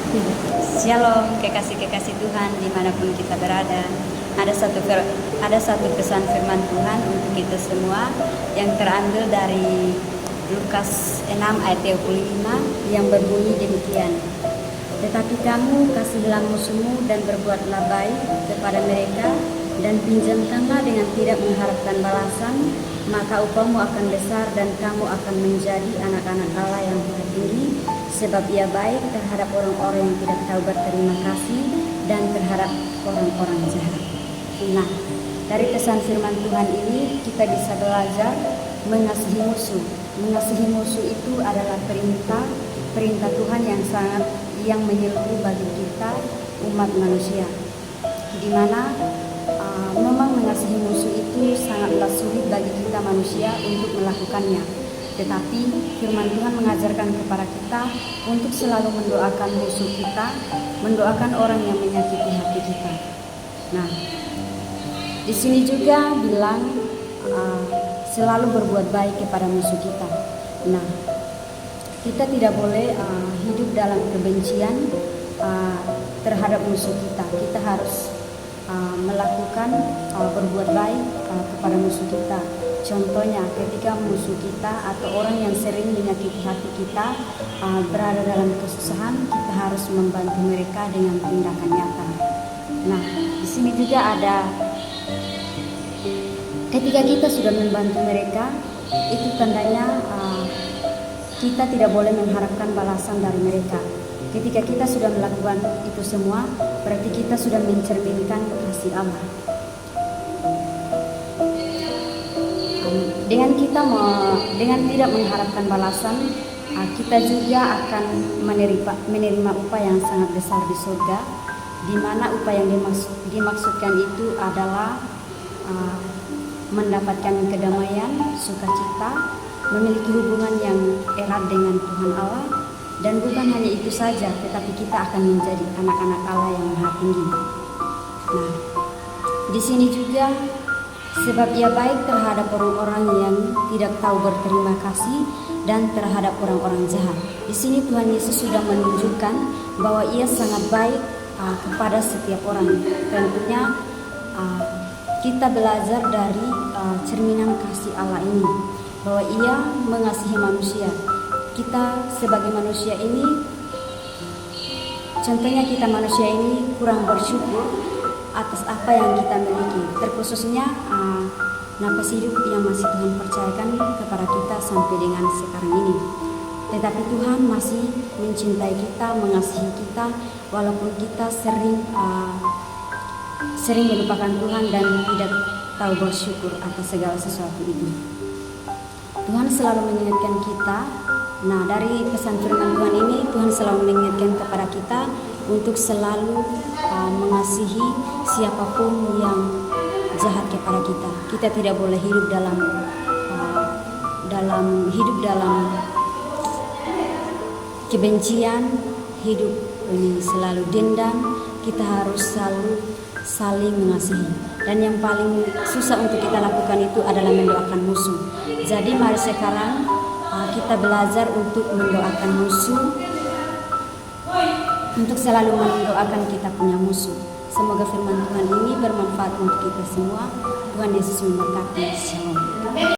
Shalom, kekasih-kekasih Tuhan dimanapun kita berada. Ada satu pesan firman Tuhan untuk kita semua yang terambil dari Lukas 6 ayat 35 yang berbunyi demikian. Tetapi kamu kasihilah musuhmu dan berbuatlah baik kepada mereka dan pinjamkanlah dengan tidak mengharapkan balasan, maka upahmu akan besar dan kamu akan menjadi anak-anak Allah yang tinggi, sebab ia baik terhadap orang-orang yang tidak tahu berterima kasih dan terhadap orang-orang jahat. Nah, dari pesan firman Tuhan ini kita bisa belajar mengasihi musuh. Mengasihi musuh itu adalah perintah Tuhan yang menyeluruh bagi kita umat manusia, di mana memang mengasihi musuh itu sangatlah sulit bagi kita manusia untuk melakukannya. Tetapi firman Tuhan mengajarkan kepada kita untuk selalu mendoakan musuh kita, mendoakan orang yang menyakiti hati kita. Nah, di sini juga bilang selalu berbuat baik kepada musuh kita. Nah, kita tidak boleh hidup dalam kebencian terhadap musuh kita. Kita harus melakukan berbuat baik kepada musuh kita. Contohnya ketika musuh kita atau orang yang sering menyakiti hati kita berada dalam kesusahan, kita harus membantu mereka dengan tindakan nyata. Nah, di sini juga ada ketika kita sudah membantu mereka, itu tandanya kita tidak boleh mengharapkan balasan dari mereka. Ketika kita sudah melakukan itu semua, berarti kita sudah mencerminkan kasih Allah. Dengan tidak mengharapkan balasan, kita juga akan menerima upah yang sangat besar di surga, di mana upah yang dimaksudkan itu adalah mendapatkan kedamaian, sukacita, memiliki hubungan yang erat dengan Tuhan Allah, dan bukan hanya itu saja, tetapi kita akan menjadi anak-anak Allah yang Maha Tinggi. Nah, di sini juga sebab ia baik terhadap orang-orang yang tidak tahu berterima kasih dan terhadap orang-orang jahat. Di sini Tuhan Yesus sudah menunjukkan bahwa ia sangat baik kepada setiap orang. Tentunya kita belajar dari cerminan kasih Allah ini, bahwa ia mengasihi manusia. Kita sebagai manusia ini, contohnya kita manusia ini kurang bersyukur atas apa yang kita miliki, terkhususnya napas hidup yang masih Tuhan percayakan kepada kita sampai dengan sekarang ini. Tetapi Tuhan masih mencintai kita, mengasihi kita, walaupun kita sering melupakan Tuhan dan tidak tahu bersyukur atas segala sesuatu itu. Tuhan selalu mengingatkan kita. Nah, dari pesan firman Tuhan ini, Tuhan selalu mengingatkan kepada kita untuk selalu mengasihi siapapun yang jahat kepada kita. Kita tidak boleh hidup dalam kebencian, hidup ini selalu dendam. Kita harus selalu saling mengasihi. Dan yang paling susah untuk kita lakukan itu adalah mendoakan musuh. Jadi mari sekarang kita belajar untuk mendoakan musuh, untuk selalu mendoakan kita punya musuh. Semoga firman Tuhan ini bermanfaat untuk kita semua. Tuhan Yesus memberkati. Shalom.